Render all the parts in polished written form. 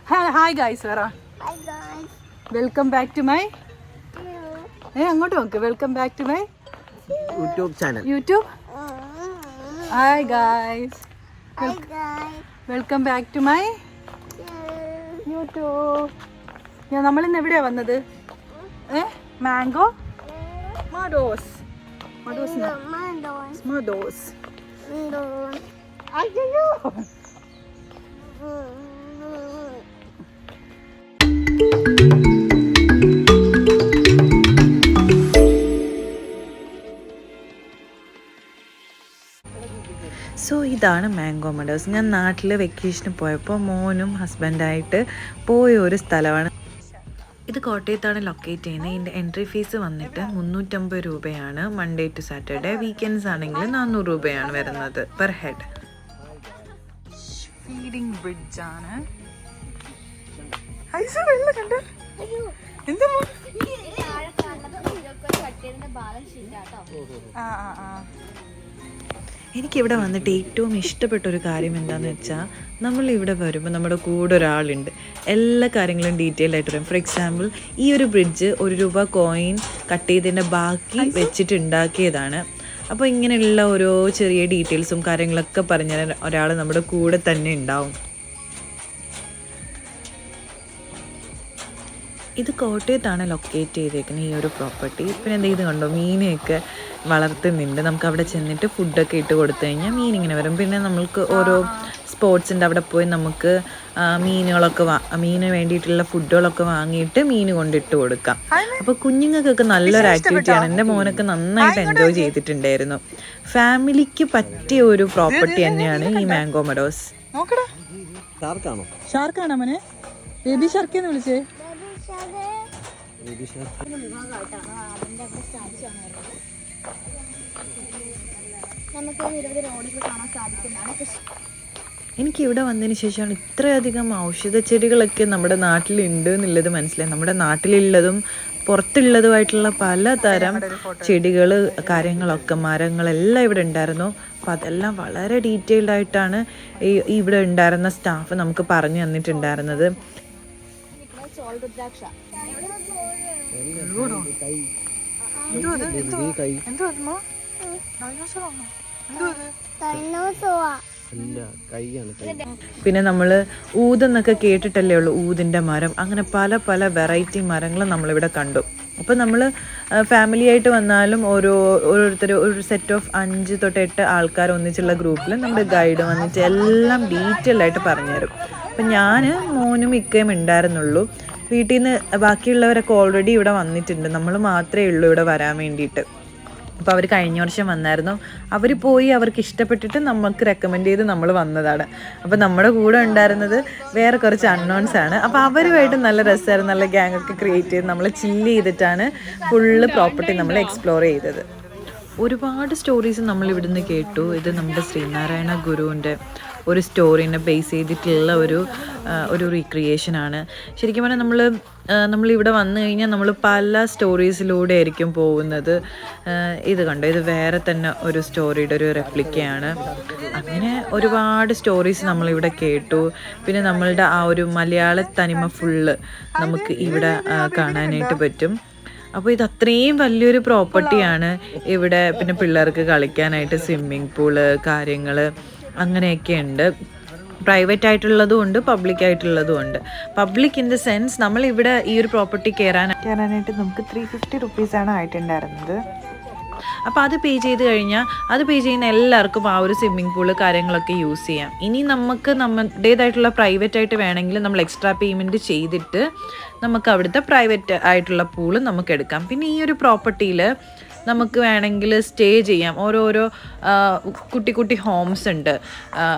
Hi guys പറ. Welcome back to my അങ്ങോട്ട് നോക്ക്. Welcome back to my YouTube channel. YouTube. Hi guys, welcome back to my YouTube. നമ്മളിന്ന് എവിടെയാ വന്നത്? Mango meadows. അയ്യോ. So ഇതാണ് മാംഗോ മഡോസ്. ഞാൻ നാട്ടിൽ വെക്കേഷന് പോയപ്പോൾ മോനും ഹസ്ബൻഡായിട്ട് പോയ ഒരു സ്ഥലമാണ് ഇത്. കോട്ടയത്താണ് ലൊക്കേറ്റ് ചെയ്യുന്നത്. ഇതിൻ്റെ എൻട്രി ഫീസ് വന്നിട്ട് 350 രൂപയാണ്. Monday to Saturday. വീക്കെൻഡ്സ് ആണെങ്കിൽ 400 രൂപയാണ് വരുന്നത് പെർ ഹെഡ്. ഫീഡിംഗ് ബ്രിഡ്ജ് ആണ്. എനിക്കിവിടെ വന്നിട്ട് ഏറ്റവും ഇഷ്ടപ്പെട്ട ഒരു കാര്യം എന്താണെന്ന് വെച്ചാൽ, നമ്മളിവിടെ വരുമ്പോൾ നമ്മുടെ കൂടെ ഒരാളുണ്ട്. എല്ലാ കാര്യങ്ങളും ഡീറ്റെയിൽ ആയിട്ട് പറയും. ഫോർ എക്സാമ്പിൾ, ഈ ഒരു ബ്രിഡ്ജ് 1 രൂപ കോയിൻ കട്ട് ചെയ്തതിൻ്റെ ബാക്കി വെച്ചിട്ട് ഉണ്ടാക്കിയതാണ്. അപ്പോൾ ഇങ്ങനെയുള്ള ഓരോ ചെറിയ ഡീറ്റെയിൽസും കാര്യങ്ങളൊക്കെ പറഞ്ഞാൽ ഒരാൾ നമ്മുടെ കൂടെ തന്നെ ഉണ്ടാവും. ഇത് കോട്ടയത്താണ് ലൊക്കേറ്റ് ചെയ്തേക്കുന്നത് ഈ ഒരു പ്രോപ്പർട്ടി. പിന്നെ എന്ത് ചെയ്ത് കണ്ടോ, മീനെയൊക്കെ വളർത്തുന്നുണ്ട്. നമുക്ക് അവിടെ ചെന്നിട്ട് ഫുഡൊക്കെ ഇട്ട് കൊടുത്തു കഴിഞ്ഞാൽ മീൻ ഇങ്ങനെ വരും. പിന്നെ നമ്മൾക്ക് ഓരോ സ്പോട്സിൻ്റെ അവിടെ പോയി നമുക്ക് മീനിന് വേണ്ടിയിട്ടുള്ള ഫുഡുകളൊക്കെ വാങ്ങിയിട്ട് മീൻ കൊണ്ടിട്ട് കൊടുക്കാം. അപ്പോൾ കുഞ്ഞുങ്ങൾക്കൊക്കെ നല്ലൊരു ആക്ടിവിറ്റിയാണ്. എൻ്റെ മോനൊക്കെ നന്നായിട്ട് എൻജോയ് ചെയ്തിട്ടുണ്ടായിരുന്നു. ഫാമിലിക്ക് പറ്റിയ ഒരു പ്രോപ്പർട്ടി തന്നെയാണ് ഈ മാംഗോ മഡോസ്. ഷാർക്കാണോ മോനെ? ബേബി ഷാർക്കെന്ന് വിളിച്ചേ. എനിക്ക് ഇവിടെ വന്നതിന് ശേഷമാണ് ഇത്രയധികം ഔഷധ ചെടികളൊക്കെ നമ്മുടെ നാട്ടിലുണ്ട് എന്നുള്ളത് മനസ്സിലായി. നമ്മുടെ നാട്ടിലുള്ളതും പുറത്തുള്ളതുമായിട്ടുള്ള പലതരം ചെടികൾ, കാര്യങ്ങളൊക്കെ, മരങ്ങളെല്ലാം ഇവിടെ ഉണ്ടായിരുന്നു. അപ്പം അതെല്ലാം വളരെ ഡീറ്റെയിൽഡ് ആയിട്ടാണ് ഇവിടെ ഉണ്ടായിരുന്ന സ്റ്റാഫ് നമുക്ക് പറഞ്ഞു തന്നിട്ടുണ്ടായിരുന്നത്. പിന്നെ നമ്മൾ ഊതെന്നൊക്കെ കേട്ടിട്ടല്ലേ ഉള്ളൂ, ഊതിൻ്റെ മരം. അങ്ങനെ പല പല വെറൈറ്റി മരങ്ങൾ നമ്മളിവിടെ കണ്ടു. അപ്പോൾ നമ്മൾ ഫാമിലി ആയിട്ട് വന്നാലും ഓരോരുത്തർ ഒരു സെറ്റ് ഓഫ് 5 തൊട്ട് 8 ആൾക്കാർ ഒന്നിച്ചുള്ള ഗ്രൂപ്പിൽ നമ്മുടെ ഗൈഡ് വന്നിട്ട് എല്ലാം ഡീറ്റെയിൽ ആയിട്ട് പറഞ്ഞുതരും. അപ്പം ഞാൻ മോനും ഇക്കയും ഉണ്ടായിരുന്നുള്ളൂ. വീട്ടിൽ നിന്ന് ബാക്കിയുള്ളവരൊക്കെ ഓൾറെഡി ഇവിടെ വന്നിട്ടുണ്ട്. നമ്മൾ മാത്രമേ ഉള്ളൂ ഇവിടെ വരാൻ വേണ്ടിയിട്ട്. അപ്പോൾ അവർ കഴിഞ്ഞ വർഷം വന്നായിരുന്നു. അവർ പോയി, അവർക്ക് ഇഷ്ടപ്പെട്ടിട്ട് നമുക്ക് റെക്കമെൻഡ് ചെയ്ത് നമ്മൾ വന്നതാണ്. അപ്പോൾ നമ്മുടെ കൂടെ ഉണ്ടായിരുന്നത് വേറെ കുറച്ച് അൺനോൺസ് ആണ്. അപ്പോൾ അവരുമായിട്ട് നല്ല രസമായിരുന്നു. നല്ല ഗ്യാങ് ഒക്കെ ക്രിയേറ്റ് ചെയ്ത് നമ്മൾ ചില്ല് ചെയ്തിട്ടാണ് ഫുള്ള് പ്രോപ്പർട്ടി നമ്മൾ എക്സ്പ്ലോർ ചെയ്തത്. ഒരുപാട് സ്റ്റോറീസ് നമ്മൾ ഇവിടുന്ന് കേട്ടു. ഇത് നമ്മുടെ ശ്രീനാരായണ ഗുരുവിൻ്റെ ഒരു സ്റ്റോറീനെ ബേസ് ചെയ്തിട്ടുള്ള ഒരു റീക്രിയേഷനാണ്. ശരിക്കും പറഞ്ഞാൽ നമ്മളിവിടെ വന്നു കഴിഞ്ഞാൽ നമ്മൾ പല സ്റ്റോറീസിലൂടെ ആയിരിക്കും പോകുന്നത്. ഇത് കണ്ടോ, ഇത് വേറെ തന്നെ ഒരു സ്റ്റോറിയുടെ ഒരു റെപ്ലിക്കയാണ്. അങ്ങനെ ഒരുപാട് സ്റ്റോറീസ് നമ്മളിവിടെ കേട്ടു. പിന്നെ നമ്മളുടെ ആ ഒരു മലയാള തനിമ ഫുള്ള് നമുക്ക് ഇവിടെ കാണാനായിട്ട് പറ്റും. അപ്പോൾ ഇത് അത്രയും വലിയൊരു പ്രോപ്പർട്ടിയാണ് ഇവിടെ. പിന്നെ പിള്ളേർക്ക് കളിക്കാനായിട്ട് സ്വിമ്മിങ് പൂള്, കാര്യങ്ങൾ അങ്ങനെയൊക്കെ ഉണ്ട്. പ്രൈവറ്റ് ആയിട്ടുള്ളതും ഉണ്ട്, പബ്ലിക് ആയിട്ടുള്ളതും ഉണ്ട്. പബ്ലിക് ഇൻ ദ സെൻസ് നമ്മളിവിടെ ഈ ഒരു പ്രോപ്പർട്ടി കയറാനായിട്ട് നമുക്ക് 350 റുപ്പീസാണ് ആയിട്ടുണ്ടായിരുന്നത്. അപ്പോൾ അത് പേ ചെയ്ത് കഴിഞ്ഞാൽ അത് പേ ചെയ്യുന്ന എല്ലാവർക്കും ആ ഒരു സ്വിമ്മിംഗ് പൂള് കാര്യങ്ങളൊക്കെ യൂസ് ചെയ്യാം. ഇനി നമുക്ക് നമ്മുടേതായിട്ടുള്ള പ്രൈവറ്റ് ആയിട്ട് വേണമെങ്കിൽ നമ്മൾ എക്സ്ട്രാ പേയ്മെൻറ്റ് ചെയ്തിട്ട് നമുക്ക് അവിടുത്തെ പ്രൈവറ്റ് ആയിട്ടുള്ള പൂള് നമുക്ക് എടുക്കാം. പിന്നെ ഈ ഒരു പ്രോപ്പർട്ടിയിൽ നമുക്ക് വേണമെങ്കിൽ സ്റ്റേ ചെയ്യാം. ഓരോരോ കുട്ടി കുട്ടി ഹോംസ് ഉണ്ട്.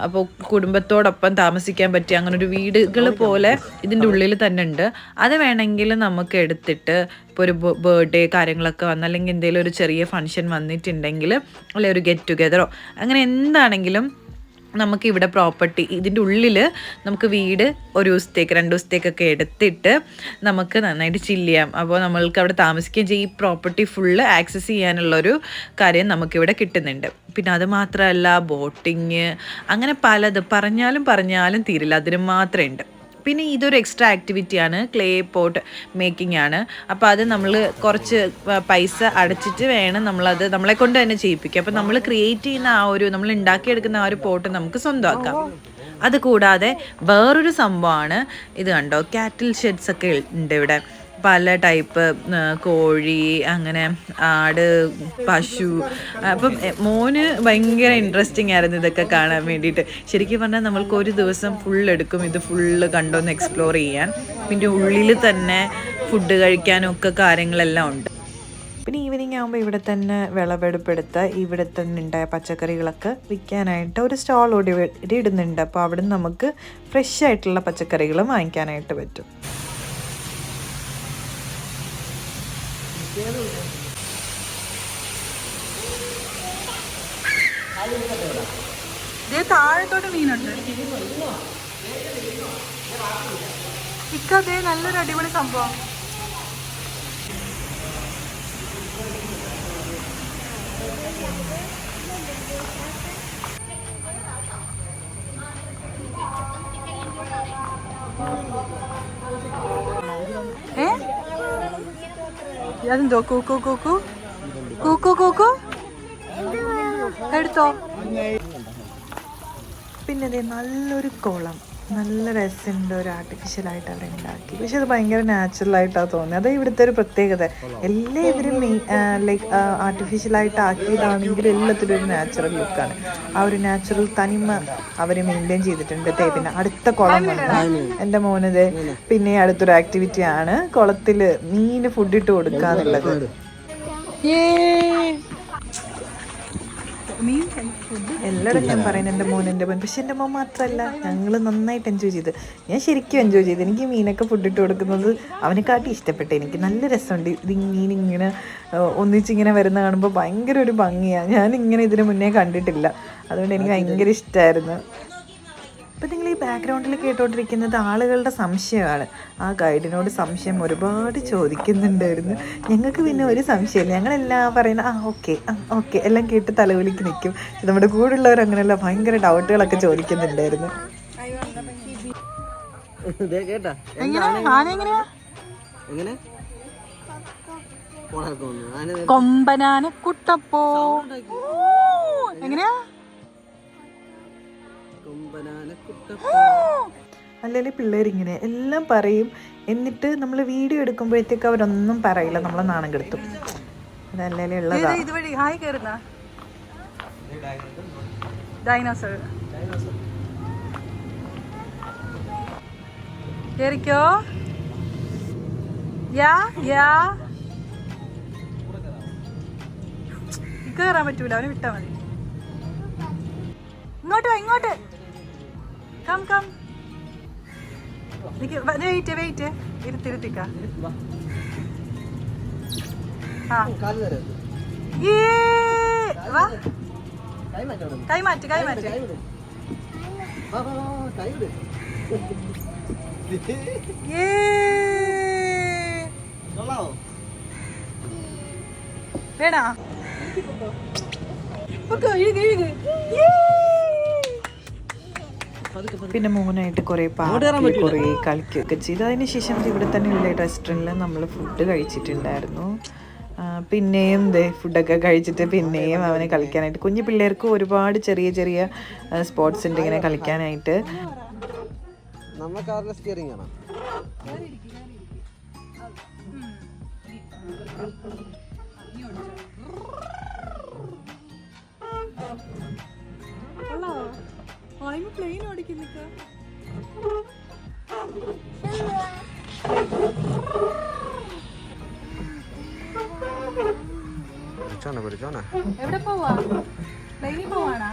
അപ്പോൾ കുടുംബത്തോടൊപ്പം താമസിക്കാൻ പറ്റിയ അങ്ങനെ ഒരു വീടുകൾ പോലെ ഇതിൻ്റെ ഉള്ളിൽ തന്നെ ഉണ്ട്. അത് വേണമെങ്കിൽ നമുക്ക് എടുത്തിട്ട് ഇപ്പോൾ ഒരു ബർത്ത്ഡേ കാര്യങ്ങളൊക്കെ വന്ന്, അല്ലെങ്കിൽ എന്തെങ്കിലും ഒരു ചെറിയ ഫംഗ്ഷൻ വന്നിട്ടുണ്ടെങ്കിൽ, അല്ലെങ്കിൽ ഒരു ഗെറ്റ് ടുഗെദറോ അങ്ങനെ എന്താണെങ്കിലും നമുക്കിവിടെ പ്രോപ്പർട്ടി ഇതിൻ്റെ ഉള്ളിൽ നമുക്ക് വീട് 1 ദിവസത്തേക്ക് 2 ദിവസത്തേക്കൊക്കെ എടുത്തിട്ട് നമുക്ക് നന്നായിട്ട് ചില്ല് ചെയ്യാം. അപ്പോൾ നമ്മൾക്ക് അവിടെ താമസിക്കുകയും ചെയ്യും. ഈ പ്രോപ്പർട്ടി ഫുള്ള് ആക്സസ് ചെയ്യാനുള്ളൊരു കാര്യം നമുക്കിവിടെ കിട്ടുന്നുണ്ട്. പിന്നെ അത് മാത്രമല്ല, ബോട്ടിങ് അങ്ങനെ പലത് പറഞ്ഞാലും തീരില്ല, അതിന് മാത്രമേ ഉണ്ട്. പിന്നെ ഇതൊരു എക്സ്ട്രാ ആക്ടിവിറ്റിയാണ്, ക്ലേ പോട്ട് മേക്കിംഗ് ആണ്. അപ്പോൾ അത് നമ്മൾ കുറച്ച് പൈസ അടച്ചിട്ട് വേണം നമ്മളത് നമ്മളെ കൊണ്ട് തന്നെ ചെയ്യിപ്പിക്കുക. അപ്പോൾ നമ്മൾ ക്രിയേറ്റ് ചെയ്യുന്ന നമ്മൾ ഉണ്ടാക്കിയെടുക്കുന്ന ആ ഒരു പോട്ട് നമുക്ക് സ്വന്തമാക്കാം. അത് കൂടാതെ വേറൊരു സംഭവമാണ് ഇത്, കണ്ടോ, കാറ്റിൽ ഷെഡ്സ് ഒക്കെ ഉണ്ട് ഇവിടെ. പല ടൈപ്പ് കോഴി, അങ്ങനെ ആട്, പശു. അപ്പം മോന് ഭയങ്കര ഇൻട്രസ്റ്റിംഗ് ആയിരുന്നു ഇതൊക്കെ കാണാൻ വേണ്ടിയിട്ട്. ശരിക്കും പറഞ്ഞാൽ നമ്മൾക്ക് ഒരു ദിവസം ഫുള്ളെടുക്കും ഇത് ഫുള്ള് കണ്ടൊന്ന് എക്സ്പ്ലോർ ചെയ്യാൻ. പിന്നെ ഉള്ളിൽ തന്നെ ഫുഡ് കഴിക്കാനൊക്കെ കാര്യങ്ങളെല്ലാം ഉണ്ട്. പിന്നെ ഈവനിങ് ആകുമ്പോൾ ഇവിടെ തന്നെ വിളവെടുപ്പെടുത്ത ഇവിടെ തന്നെ ഉണ്ടായ പച്ചക്കറികളൊക്കെ വിൽക്കാനായിട്ട് ഒരു സ്റ്റോൾ കൂടി ഇടുന്നുണ്ട്. അപ്പോൾ അവിടെ നിന്ന് നമുക്ക് ഫ്രഷ് ആയിട്ടുള്ള പച്ചക്കറികൾ വാങ്ങിക്കാനായിട്ട് പറ്റും. താഴത്തോട്ട് മീനുണ്ട്. ഇക്കതേ നല്ലൊരു അടിപൊളി സംഭവം. അതെന്തോ കൂക്കു കൂക്കു കൂക്കു കൂക്കു എടുത്തോ. പിന്നെ അതെ നല്ലൊരു കുളം, നല്ല രസമുണ്ട്, ഒരു ആർട്ടിഫിഷ്യലായിട്ട് അവിടെ ഉണ്ടാക്കി. പക്ഷെ അത് ഭയങ്കര നാച്ചുറലായിട്ടാണ് തോന്നുന്നത്. അത് ഇവിടുത്തെ ഒരു പ്രത്യേകത. എല്ലാം ഇവർ ലൈക്ക് ആർട്ടിഫിഷ്യലായിട്ട് ആക്കിയതാണെങ്കിൽ എല്ലാത്തിലും ഒരു നാച്ചുറൽ ലുക്കാണ്. ആ ഒരു നാച്ചുറൽ തനിമ അവർ മെയിൻറ്റെയിൻ ചെയ്തിട്ടുണ്ട്. പിന്നെ അടുത്ത കുളം വന്നു എൻ്റെ മോനത്. പിന്നെ അടുത്തൊരു ആക്ടിവിറ്റിയാണ് കുളത്തിൽ മീന് ഫുഡ് ഇട്ട് കൊടുക്കുക എന്നുള്ളത്. എല്ലായിടും ഞാൻ പറയുന്നത് എൻ്റെ മോൻ. പക്ഷെ എൻ്റെ മോൻ മാത്രമല്ല, ഞങ്ങൾ നന്നായിട്ട് എൻജോയ് ചെയ്ത്. ഞാൻ ശരിക്കും എൻജോയ് ചെയ്ത്. എനിക്ക് മീനൊക്കെ ഫുഡ് ഇട്ട് കൊടുക്കുന്നത് അവനെക്കാട്ടി ഇഷ്ടപ്പെട്ടു. എനിക്ക് നല്ല രസമുണ്ട്. മീനിങ്ങനെ ഒന്നിച്ചിങ്ങനെ വരുന്ന കാണുമ്പോൾ ഭയങ്കര ഒരു ഭംഗിയാണ്. ഞാനിങ്ങനെ ഇതിന് മുന്നേ കണ്ടിട്ടില്ല. അതുകൊണ്ട് എനിക്ക് ഭയങ്കര ഇഷ്ടമായിരുന്നു. ഇപ്പം നിങ്ങൾ ഈ ബാക്ക്ഗ്രൗണ്ടിൽ കേട്ടോണ്ടിരിക്കുന്നത് ആളുകളുടെ സംശയമാണ്. ആ ഗൈഡിനോട് സംശയം ഒരുപാട് ചോദിക്കുന്നുണ്ടായിരുന്നു. ഞങ്ങൾക്ക് പിന്നെ ഒരു സംശയമില്ല. ഞങ്ങളെല്ലാം പറയുന്നത് ഓക്കെ എല്ലാം കേട്ട് തലവിളിക്ക് നിൽക്കും. നമ്മുടെ കൂടെയുള്ളവർ അങ്ങനെയല്ല, ഭയങ്കര ഡൗട്ടുകളൊക്കെ ചോദിക്കുന്നുണ്ടായിരുന്നു. കൊമ്പനാന കുട്ടപ്പോ എങ്ങനെയാ? അല്ലെങ്കിൽ പിള്ളേരിങ്ങനെ എല്ലാം പറയും. എന്നിട്ട് നമ്മൾ വീഡിയോ എടുക്കുമ്പോഴത്തേക്ക് അവരൊന്നും പറയില്ല, നമ്മളെ നാണം കെടുത്തും. അതല്ലേ ഉള്ളതാ. ഇതുവഴി ഹായ് കേറുന്ന ഡൈനോസർ കേറിക്കോ. കേറാൻ പറ്റൂല, അവന് വിട്ടാ മതി. ഇങ്ങോട്ട് കം വെയിറ്റ് ഇരുത്തിരുത്തിക്ക. കൈമാറ്റ് വേണാ പിന്നെ മോനായിട്ട് കുറേ പാർട്ടി കുറേ കളിക്കുകയൊക്കെ ചെയ്തു. അതിന് ശേഷം ഇവിടെ തന്നെ ഉള്ള റെസ്റ്റോറൻറ്റിൽ നമ്മൾ ഫുഡ് കഴിച്ചിട്ടുണ്ടായിരുന്നു. പിന്നെയും ഫുഡൊക്കെ കഴിച്ചിട്ട് പിന്നെയും അവനെ കളിക്കാനായിട്ട്, കുഞ്ഞു പിള്ളേർക്ക് ഒരുപാട് ചെറിയ ചെറിയ സ്പോർട്സ് ഉണ്ട് ഇങ്ങനെ കളിക്കാനായിട്ട്. പ്ലെയിൻ ഓടിക്കുന്നിക്ക. എവിടെ പോവാ? പ്ലെയിനിൽ പോവാണോ?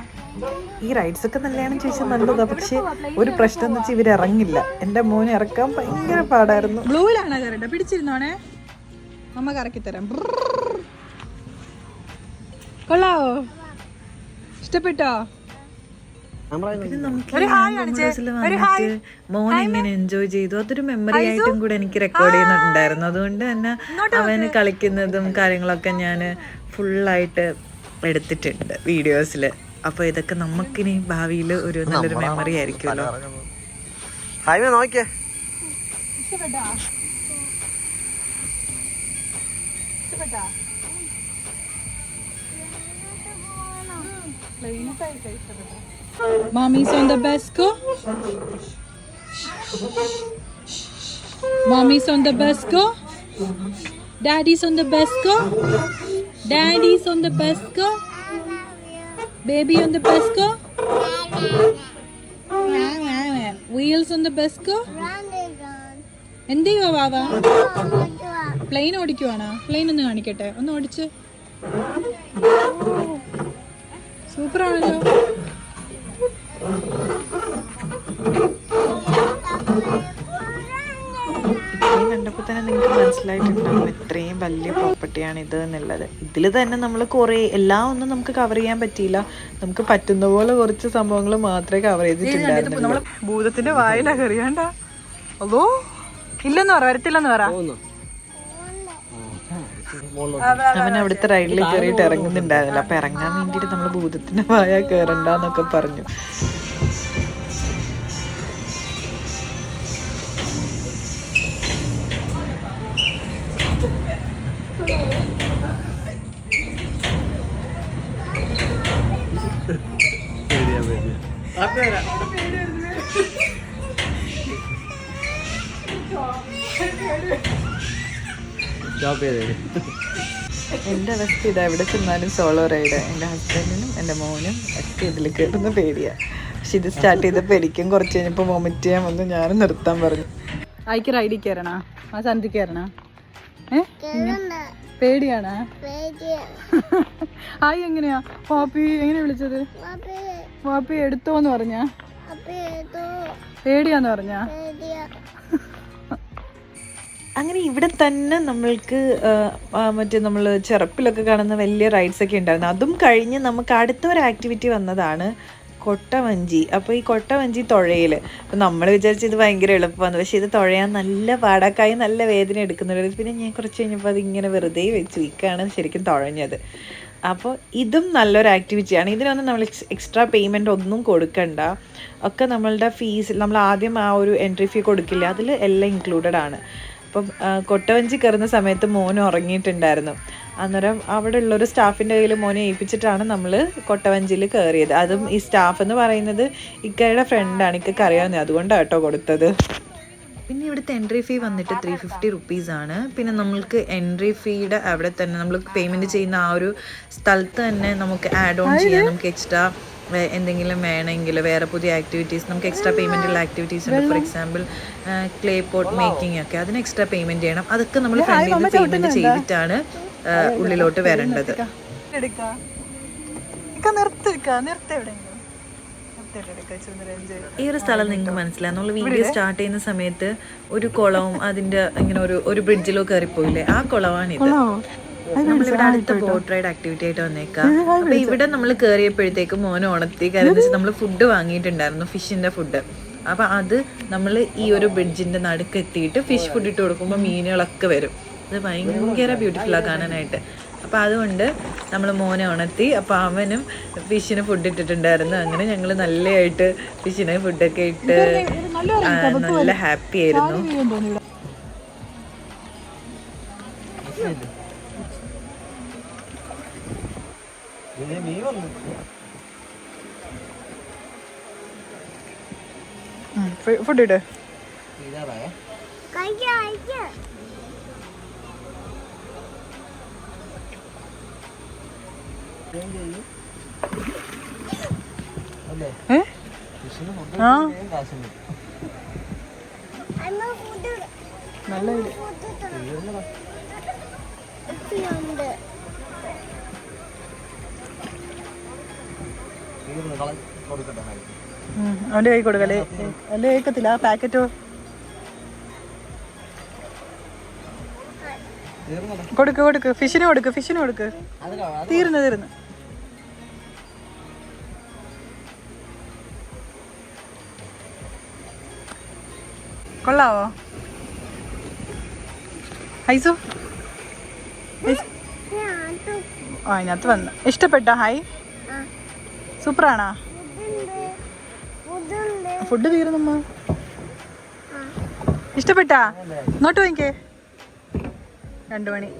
ഈ റൈഡ്സ് ഒക്കെ നല്ലതാണ് ചോദിച്ചാൽ നല്ലതാ. പക്ഷെ ഒരു പ്രശ്നം എന്ന് വെച്ചാൽ ഇവരിറങ്ങില്ല. എൻ്റെ മോനെ ഇറക്കാൻ ഭയങ്കര പാടായിരുന്നു. ബ്ലൂവിലാണോ കയറേണ്ടത്? പിടിച്ചിരുന്നോണേ, അമ്മ കറക്കി തരാം. കൊള്ളാവോ? ഇഷ്ടപ്പെട്ടോ? മോൻ എങ്ങനെ എൻജോയ് ചെയ്തു, അതൊരു മെമ്മറി ആയിട്ടും കൂടെ എനിക്ക് റെക്കോർഡ് ചെയ്യുന്നുണ്ടായിരുന്നു. അതുകൊണ്ട് തന്നെ അവന് കളിക്കുന്നതും കാര്യങ്ങളൊക്കെ ഞാൻ ഫുള്ളായിട്ട് എടുത്തിട്ടുണ്ട് വീഡിയോസിൽ. അപ്പോൾ ഇതൊക്കെ നമുക്കിനി ഭാവിയിൽ ഒരു നല്ലൊരു മെമ്മറി ആയിരിക്കുമല്ലോ. ഇഷ്ടപ്പെട്ടാ? ഇഷ്ടപ്പെട്ടാ? Mommy's on the bus go. Mommy's on the bus go. Daddy's on the bus go. Daddy's on the bus go. Baby on the bus go. Wheels on the bus go. എന്ത് ചെയ്യുവാ വാവ? Plain ഓടിക്കുവാണോ? Plain ഒന്ന് കാണിക്കട്ടെ, ഒന്ന് ഓടിച്ച്. സൂപ്പറാണല്ലോ. കണ്ടപ്പോൾ തന്നെ നിങ്ങൾക്ക് മനസ്സിലായിട്ടുണ്ടാവും എത്രയും വലിയ പ്രോപ്പർട്ടിയാണ് ഇത് എന്നുള്ളത്. ഇതിൽ തന്നെ നമ്മൾ കുറേ എല്ലാം ഒന്നും നമുക്ക് കവർ ചെയ്യാൻ പറ്റിയില്ല. നമുക്ക് പറ്റുന്ന പോലെ കുറച്ച് സംഭവങ്ങൾ മാത്രമേ കവർ ചെയ്തിട്ടുണ്ടായിരുന്നു. നമ്മള് ഭൂതത്തിന്റെ വായിലാ കറിയാണ്ട. അതോ ഇല്ലെന്ന് പറ, വരത്തില്ലെന്ന് പറ. അവൻ അവിടുത്തെ റൈഡിൽ കയറിയിട്ട് ഇറങ്ങുന്നുണ്ടായിരുന്നില്ല. അപ്പൊ ഇറങ്ങാൻ വേണ്ടിയിട്ട് നമ്മൾ ഭൂതത്തിന്റെ വായ കയറണ്ടെന്നൊക്കെ പറഞ്ഞു. എൻ്റെ അവസ്ഥ ഇതാ, എവിടെ ചെന്നാലും സോളോ റൈഡ്. എൻ്റെ ഹസ്ബൻഡിനും എൻ്റെ മോനും ഒക്കെ ഇതിൽ കയറുന്ന പേടിയാണ്. പക്ഷെ ഇത് സ്റ്റാർട്ട് ചെയ്തപ്പോൾ എനിക്കും കുറച്ച് കഴിഞ്ഞപ്പോൾ വൊമിറ്റ് ചെയ്യാൻ വന്നു. ഞാനും നിർത്താൻ പറഞ്ഞു. ആയിക്ക് റൈഡിൽ കയറണ? ആ സന്ധിൽ കയറണ? പേടിയാണ്. ആയി എങ്ങനെയാ വാപ്പി എങ്ങനെ വിളിച്ചത്? വാപ്പി എടുത്തോന്ന് പറഞ്ഞ? പേടിയാന്ന് പറഞ്ഞ? അങ്ങനെ ഇവിടെ തന്നെ നമ്മൾക്ക് മറ്റേ നമ്മൾ ചെറുപ്പിലൊക്കെ കാണുന്ന വലിയ റൈഡ്സ് ഒക്കെ ഉണ്ടായിരുന്നു. അതും കഴിഞ്ഞ് നമുക്ക് അടുത്തൊരു ആക്ടിവിറ്റി വന്നതാണ് കൊട്ടവഞ്ചി. അപ്പോൾ ഈ കൊട്ടവഞ്ചി തുഴയിൽ, അപ്പോൾ നമ്മൾ വിചാരിച്ച് ഇത് ഭയങ്കര എളുപ്പമാണ്, പക്ഷേ ഇത് തുഴയാൻ നല്ല പാടാക്കായി നല്ല വേദന എടുക്കുന്നുണ്ട്. പിന്നെ ഞാൻ കുറച്ച് കഴിഞ്ഞപ്പോൾ അതിങ്ങനെ വെറുതെ വെച്ചു ഇക്കാണ് ശരിക്കും തുഴഞ്ഞത്. അപ്പോൾ ഇതും നല്ലൊരു ആക്ടിവിറ്റിയാണ്. ഇതിനൊന്നും നമ്മൾ എക്സ്ട്രാ പേയ്മെൻ്റ് ഒന്നും കൊടുക്കണ്ട. ഒക്കെ നമ്മളുടെ ഫീസ്, നമ്മൾ ആദ്യം ആ ഒരു എൻട്രി ഫീ കൊടുക്കില്ല, അതിൽ എല്ലാം ഇൻക്ലൂഡഡ് ആണ്. അപ്പം കൊട്ടവഞ്ചി കയറുന്ന സമയത്ത് മോൻ ഉറങ്ങിയിട്ടുണ്ടായിരുന്നു. അന്നേരം അവിടെ ഉള്ളൊരു സ്റ്റാഫിൻ്റെ കയ്യിൽ മോനെ ഏൽപ്പിച്ചിട്ടാണ് നമ്മൾ കൊട്ടവഞ്ചിയിൽ കയറിയത്. അതും ഈ സ്റ്റാഫ് എന്ന് പറയുന്നത് ഇക്കയുടെ ഫ്രണ്ടാണ്, ഇക്കൊക്കെ അറിയാവുന്നത്, അതുകൊണ്ടാണ് കേട്ടോ കൊടുത്തത്. പിന്നെ ഇവിടുത്തെ എൻട്രി ഫീ വന്നിട്ട് 350 റുപ്പീസാണ്. പിന്നെ നമ്മൾക്ക് എൻട്രി ഫീയുടെ അവിടെ തന്നെ നമ്മൾ പേയ്മെൻറ്റ് ചെയ്യുന്ന ആ ഒരു സ്ഥലത്ത് തന്നെ നമുക്ക് ആഡ് ഓൺ ചെയ്യാം. നമുക്ക് എക്സ്ട്രാ എന്തെങ്കിലും വേണമെങ്കിൽ വേറെ പുതിയ ആക്ടിവിറ്റീസ്, നമുക്ക് എക്സ്ട്രാ പേയ്മെൻറ്റുള്ള ആക്ടിവിറ്റീസ് ഉണ്ട്. For example clay pot making ഒക്കെ, അതിന് എക്സ്ട്രാ പേയ്മെൻറ്റ് ചെയ്യണം. അതൊക്കെ നമ്മൾ ഫ്രണ്ടിൽ നിന്ന് പേയ്മെൻറ്റ് ചെയ്തിട്ടാണ് ഉള്ളിലോട്ട് വരേണ്ടത്. ഈ ഒരു സ്ഥലം നിങ്ങൾക്ക് മനസ്സിലായി. നമ്മൾ വീഡിയോ സ്റ്റാർട്ട് ചെയ്യുന്ന സമയത്ത് ഒരു കുളവും അതിൻ്റെ ഇങ്ങനെ ഒരു ബ്രിഡ്ജിലോ കയറിപ്പോയില്ലേ, ആ കുളമാണിത്. നമ്മളിവിടെ അടുത്ത ബോട്ട് റൈഡ് ആക്ടിവിറ്റി ആയിട്ട് വന്നേക്കാം. അപ്പൊ ഇവിടെ നമ്മൾ കയറിയപ്പോഴത്തേക്കും മോനെ ഉണർത്തി. കാര്യം വെച്ചാൽ നമ്മൾ ഫുഡ് വാങ്ങിയിട്ടുണ്ടായിരുന്നു, ഫിഷിന്റെ ഫുഡ്. അപ്പൊ അത് നമ്മൾ ഈ ഒരു ബ്രിഡ്ജിന്റെ നടുക്ക് എത്തിയിട്ട് ഫിഷ് ഫുഡ് ഇട്ട് കൊടുക്കുമ്പോൾ മീനുകളൊക്കെ വരും. അത് ഭയങ്കര ബ്യൂട്ടിഫുള്ളാണ് കാണാനായിട്ട്. അപ്പം അതുകൊണ്ട് നമ്മൾ മോനെ ഉണർത്തി. അപ്പോൾ അവനും ഫിഷിന് ഫുഡ് ഇട്ടിട്ടുണ്ടായിരുന്നു. അങ്ങനെ ഞങ്ങൾ നല്ലതായിട്ട് ഫിഷിന് ഫുഡൊക്കെ ഇട്ട് നല്ല ഹാപ്പി ആയിരുന്നു. ഫുഡ് ഇട്. അവന്റെ കൈ കൊടുക്കല്ലേ, അല്ലേ കേൾക്കത്തില്ല. ആ പാക്കറ്റോ കൊടുക്ക്. ഫിഷിന് കൊടുക്ക്. തീർന്നു. കൊള്ളാവോ ഹൈസു? അതിനകത്ത് വന്ന് ഇഷ്ടപ്പെട്ട? ഹായ്, സൂപ്പറാണോ? ഫുഡ് തീർന്നമ്മ. ഇഷ്ടപ്പെട്ടാ? ഇങ്ങോട്ട് വാങ്ങിക്കേ. 2 മണി.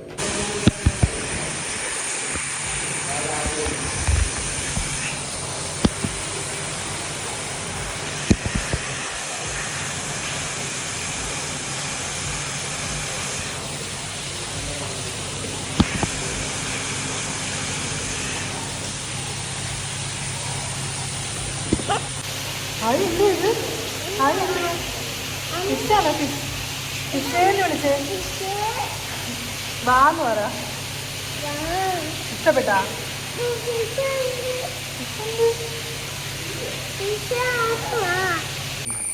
ഇഷ്ടപ്പെട്ടാ?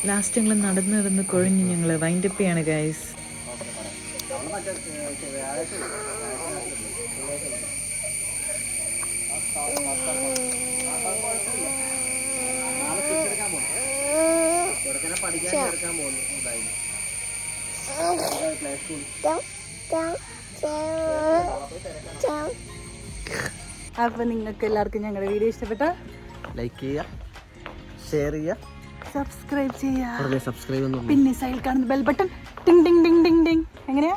ലാസ്റ്റ് ഞങ്ങൾ നടന്ന് കൊഴിഞ്ഞ് ഞങ്ങൾ വൈൻഡപ്പ് ചെയ്യാണ് ഗൈസ്. അപ്പൊ നിങ്ങൾക്ക് എല്ലാവർക്കും ഞങ്ങളുടെ വീഡിയോ ഇഷ്ടപ്പെട്ട ലൈക്ക് ചെയ്യുക, ഷെയർ ചെയ്യുക, സബ്സ്ക്രൈബ് ചെയ്യുക. സബ്സ്ക്രൈബ് ഒന്നും പിന്നെ സൈഡിൽ കാണുന്ന ബെൽ ബട്ടൺ ടിങ് ടിങ് ടിങ് ടിങ് ടിങ്. എങ്ങനെയാ?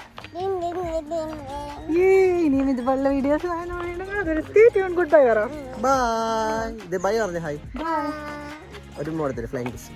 ഇനിയും ഇതുപോലുള്ള വീഡിയോസ് ഗുഡ് ബൈ പറ. ബൈ. ഇത് ബൈ പറഞ്ഞ ഹായ്. ഒരു മോഡത്തിൽ ഫ്ലൈങ് കിസ്.